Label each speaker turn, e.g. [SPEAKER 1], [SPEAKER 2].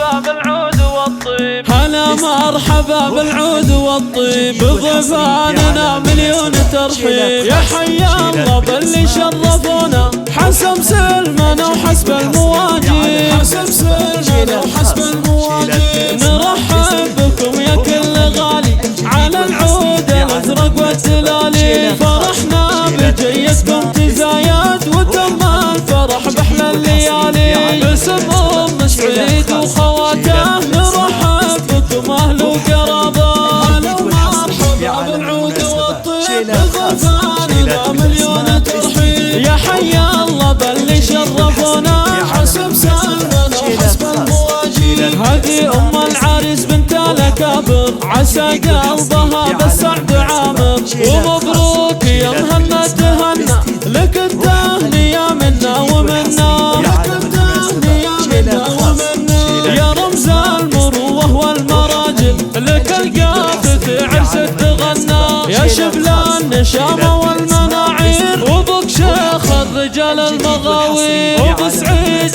[SPEAKER 1] مرحبا بالعود والطيب،
[SPEAKER 2] هلا مرحبا بالعود والطيب، بضيفاننا مليون ترحيب. يا حي الله باللي شرفونا، حسب سلمنا وحسب المواجيب، حسب سلمنا وحسب المواجيب. نرحب بكم يا كل غالي على العود الازرق والتلالي، فرحنا بجيتكم تزايد وتم الفرح باحلى الليالي. باسم ام سعيد وخواته نرحب بكم اهل وقرابه، هلا ومرحبا بالعود والطيب، بضيفاننا مليون ترحيب. يا حي الله باللي شرفونا، حسب سلمنا وحسب المواجيب. هذه ام العريس بنت الاكابر، عسى قلبها بالسعد عامر، ومبروك يا مهنا تهنا، لك التهنية منا ومنا، لك التهنية منا ومنا. يا رمز المروة والمراجل، لك القافة عرس تغنى، يا شبل النشامة والمناعير، وبك شيخ الرجال المغاوير، وبسعيد